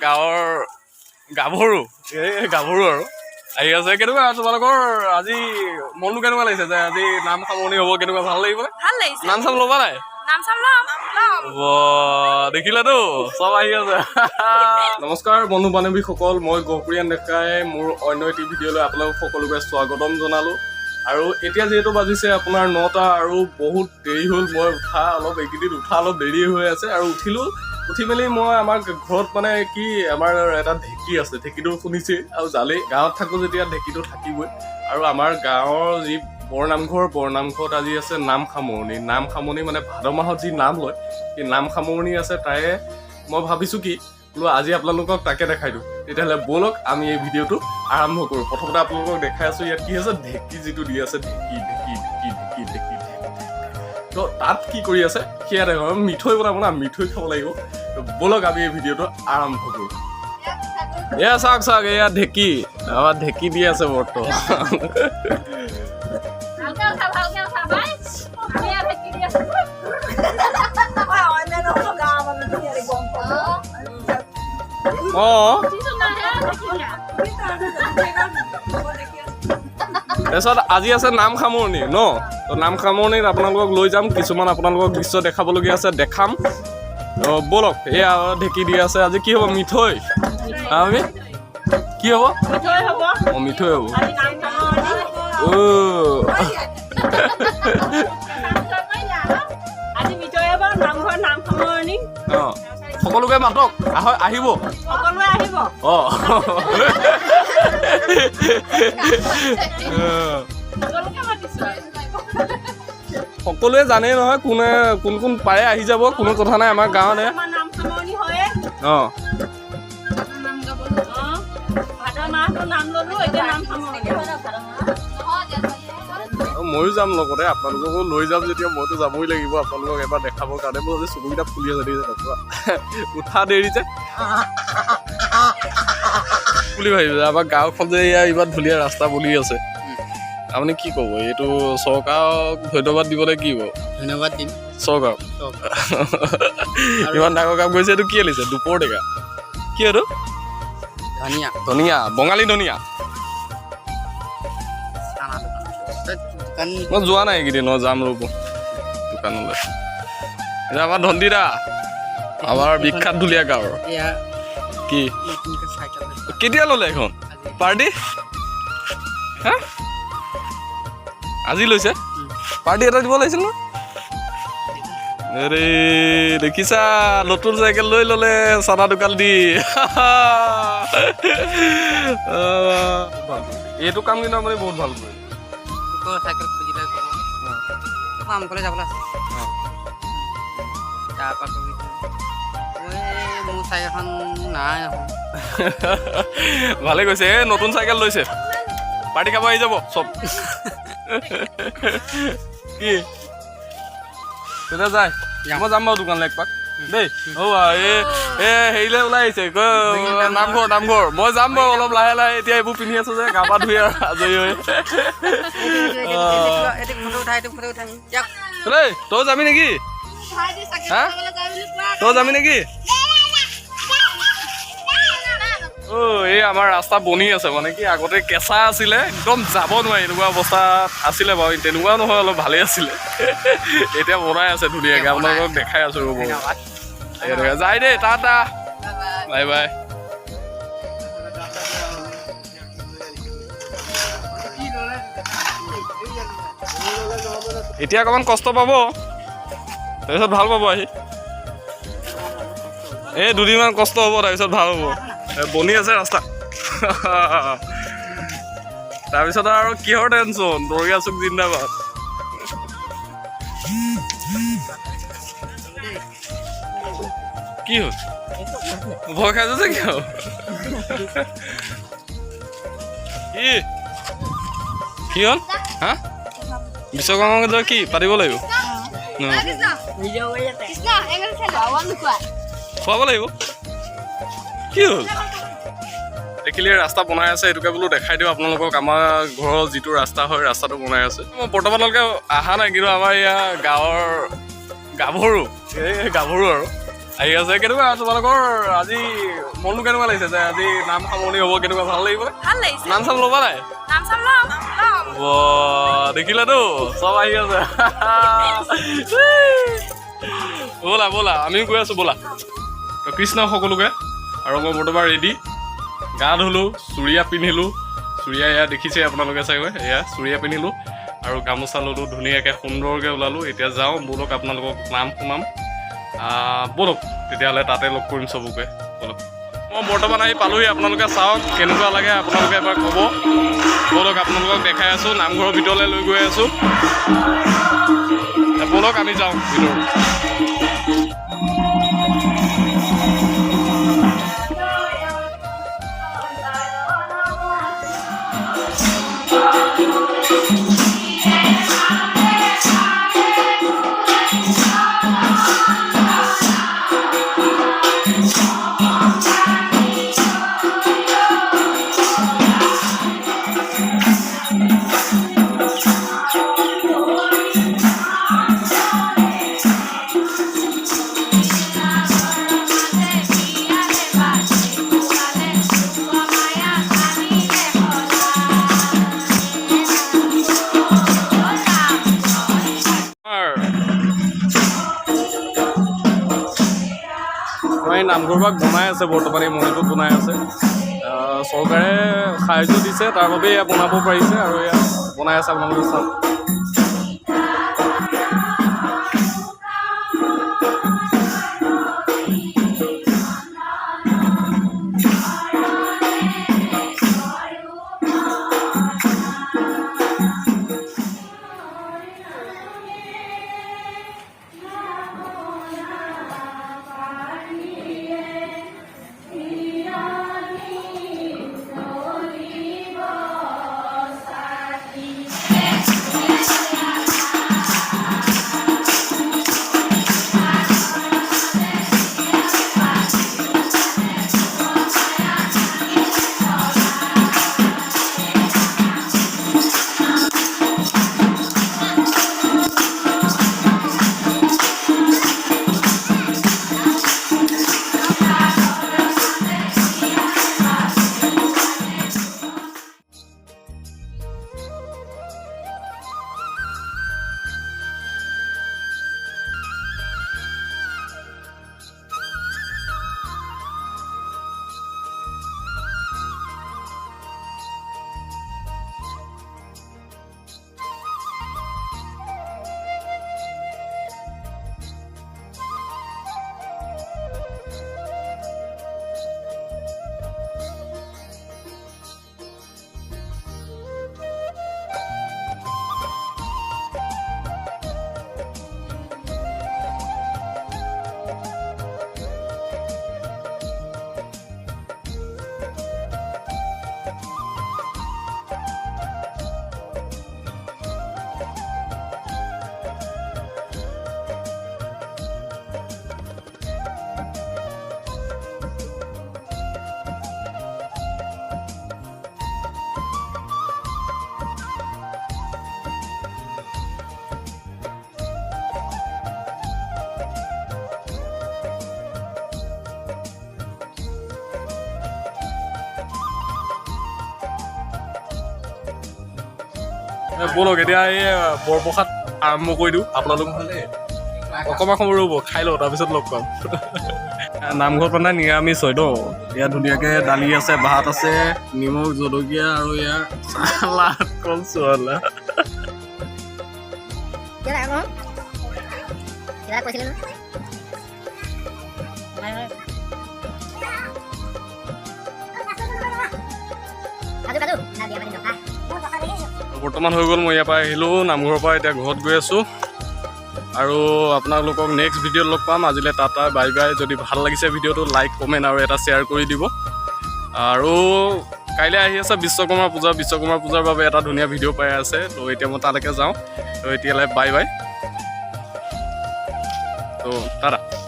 গাঁৱৰ গাভৰু গাভৰু আৰু আহি আছে। কেনেকুৱা তোমালোকৰ আজি মনটো কেনেকুৱা লাগিছে যে আজি নাম সামৰণি হ'ব? কেনেকুৱা ভাল লাগিব? ভাল লাগিছে। নাম চাম ল'বা নাই? নাম চাম ল'ম। দেখিলাতো চব আহি আছে। নমস্কাৰ বন্ধু বান্ধৱীসকল, মই গহপুৰীয়ান ডেকাই মোৰ অন্য এটি ভিডিঅ'লৈ আপোনালোক সকলোকে স্বাগতম জনালোঁ। আৰু এতিয়া যিহেতু বাজিছে আপোনাৰ 9টা আৰু বহুত দেৰি হ'ল। মই এইকেইদিন উঠা অলপ দেৰি হৈ আছে আৰু উঠি মেলি মই আমাৰ ঘৰত মানে কি আমাৰ এটা ঢেঁকী আছে, ঢেঁকীটো শুনিছে আৰু জালেই গাঁৱত থাকোঁ যেতিয়া ঢেঁকীটো থাকিবই। আৰু আমাৰ গাঁৱৰ যি বৰনামঘৰত আজি আছে নাম সামৰণি মানে ভাদ মাহত যি নাম লয় সেই নাম সামৰণি আছে। তাৰে মই ভাবিছোঁ কি বোলো আজি আপোনালোকক তাকে দেখাই দিওঁ। তেতিয়াহ'লে ব'লক আমি এই ভিডিঅ'টো আৰম্ভ কৰোঁ। প্ৰথমতে আপোনালোকক দেখাই আছোঁ ইয়াত কি আছে, ঢেঁকী যিটো দি আছে, ঢেঁকী তো তাত কি কৰি আছে সেয়া দেখোন। মিঠৈ বনাব না, মিঠৈ খাব লাগিব। ব'লক আমি এই ভিডিঅ'টো আৰম্ভ কৰোঁ। এয়া চাওক এয়া ঢেঁকী, আমাৰ ঢেঁকী দি আছে বৰ্তমান। তাৰপিছত আজি আছে নাম সামৰণি ন, তো নাম সামৰণিত আপোনালোকক লৈ যাম। কিছুমান আপোনালোকক দৃশ্য দেখাবলগীয়া আছে, দেখাম। ব'লক এয়া ঢেঁকী দি আছে। আজি কি হ'ব? মিঠৈ। আমি কি হ'ব? মিঠৈ হ'ব। সকলোকে মাতক, আহিব সকলোৱে জানেই নহয় কোন পাৰে আহি যাব, কোনো কথা নাই। আমাৰ গাঁৱতে ময়ো যাম লগতে, আপোনালোককো লৈ যাম। যেতিয়া মইতো যাবই লাগিব আপোনালোকক এবাৰ দেখাবৰ কাৰণে। মোৰ আজি চকুকেইটা ফুলি আছে দেই, উঠা দেৰি যে বুলি ভাবিছে। আমাৰ গাঁওখন যে ইয়াৰ ইমান ধুনীয়া ৰাস্তা বনি আছে, আপুনি কি ক'ব? এইটো চৰকাৰক ধন্যবাদ দিবলৈ কি ক'ব? ধন্যবাদ দিম চৰকাৰক। ইমান ডাঙৰ কাম কৰিছে। এইটো কি আনিছে? দুপৰ টেঙা। কি এইটো? ধনিয়া, বঙালী ধনিয়া। মই যোৱা নাই এইকেইদিন, যাম ৰ'ব দোকানলৈ। এতিয়া আমাৰ ধন্দিদা, আমাৰ বিখ্যাত ঢুলীয়া গাঁৱৰ। কি কেতিয়া ল'লে এখন পাৰ্টি? হা, আজি লৈছে? পাৰ্টি এটা দিব লাগিছিল ন? আৰে দেখিছা, নতুন চাইকেল লৈ ল'লে চানা দোকান দি। এইটো কাম কিন্তু আপুনি বহুত ভাল কৰে। চাইকেল খুজিলে কাম কৰি যাবলৈ আছে। তাৰপৰা মোৰ চাইকেলখন নাই। ভালে কৈছে, নতুন চাইকেল লৈছে, পাৰ্টি খাব আহি যাব চব। কি তেতিয়া যায়? মই যাম বাৰু দোকানলৈ একপাক দেই। হেৰিলৈ ওলাই আহিছে নামঘৰ। মই যাম বাৰু অলপ লাহে লাহে। এতিয়া এইবোৰ পিন্ধি আছো যে, গা পা ধুই আৰু আজৰি হৈ। তই যাবি নেকি? তই যাবি নেকি? এই আমাৰ ৰাস্তা বনি আছে, মানে কি আগতে কেঁচা আছিলে, একদম যাব নোৱাৰি এনেকুৱা অৱস্থাত আছিলে বাৰু। তেনেকুৱাও নহয়, অলপ ভালেই আছিলে। এতিয়া বনাই আছে ধুনীয়াকৈ, আপোনালোকক দেখাই আছো ৰ'ব। যায় দেই, টাটা, বাই বাই। এতিয়া অকণমান কষ্ট পাব, তাৰপিছত ভাল পাব আহি। এই দুদিনমান কষ্ট হ'ব, তাৰপিছত ভাল হ'ব। বনি আছে ৰাস্তা। তাৰপিছত আৰু কিহৰ টেনচন? দৌৰিয়া চুক জিন্দাবাদ। কি হ'ল? ভয় খাইছ যে কিয়? কি হ'ল? হা, বিশ্বকৰ্মা কি পাতিব লাগিব? খুৱাব লাগিব। কি হ'ল? দেখিলে ৰাস্তা বনাই আছে, এইটোকে বোলো দেখাই দিওঁ আপোনালোকক। আমাৰ ঘৰৰ যিটো ৰাস্তা হয়, ৰাস্তাটো বনাই আছে। মই বৰ্তমানলৈকে অহা নাই, কিন্তু আমাৰ ইয়াৰ গাঁৱৰ গাভৰু আৰু আহি আছে কেনেকুৱা তোমালোকৰ আজি মনটো কেনেকুৱা লাগিছে যে আজি নাম সামৰণি হ'ব কেনেকুৱা ভাল লাগিব ভাল লাগিছে নাম চাম ল'বা নাই নাম চাম ল'ম দেখিলাতো চব আহি আছে ব'লা ব'লা আমিও গৈ আছোঁ ব'লা তো কৃষ্ণ সকলোকে আৰু মই বৰ্তমান ৰেডি গা ধুলোঁ চুৰিয়া পিন্ধিলোঁ চুৰিয়া এয়া দেখিছে আপোনালোকে চাগৈ এয়া চুৰিয়া পিন্ধিলোঁ আৰু গামোচা ল'লোঁ ধুনীয়াকৈ সুন্দৰকৈ ওলালোঁ এতিয়া যাওঁ ব'লক আপোনালোকক নাম শুনাম ব'লক তেতিয়াহ'লে তাতে লগ কৰিম চবকে ব'লক মই বৰ্তমান আহি পালোহি আপোনালোকে চাওক কেনেকুৱা লাগে আপোনালোকে এবাৰ ক'ব ব'লক আপোনালোকক দেখাই আছোঁ নামঘৰৰ ভিতৰলৈ লৈ গৈ আছোঁ ব'লক আমি যাওঁ ভিতৰত নামঘৰ ভাগ বনাই আছে বৰ্তমান এই মন্দিৰটো বনাই আছে চৰকাৰে সাহাৰ্য দিছে তাৰ বাবে এয়া বনাব পাৰিছে আৰু এয়া বনাই আছে আপোনালোকে চাওক ব'লক এতিয়া এই বৰপ্ৰসাদ আৰম্ভ কৰি দিওঁ আপোনালোক অকণমান সময় ৰ'ব খাই লওঁ তাৰপিছত লগ পাম নামঘৰত মানে নিৰামিষ হয় ন ইয়াত ধুনীয়াকৈ দালি আছে ভাত আছে নিমখ জলকীয়া আৰু ইয়াৰ চালাড কল চলা বৰ্তমান হৈ গ'ল মই ইয়াৰ পৰা আহিলোঁ নামঘৰৰ পৰা এতিয়া ঘৰত গৈ আছোঁ আৰু আপোনালোকক নেক্সট ভিডিঅ'ত লগ পাম আজিলৈ টাটা বাই বাই যদি ভাল লাগিছে ভিডিঅ'টো লাইক কমেণ্ট আৰু এটা শ্বেয়াৰ কৰি দিব আৰু কাইলৈ আহি আছে বিশ্বকৰ্মা পূজাৰ বাবে এটা ধুনীয়া ভিডিঅ' পাই আছে তো এতিয়া মই তালৈকে যাওঁ তো এতিয়ালৈ বাই বাই তো টাটা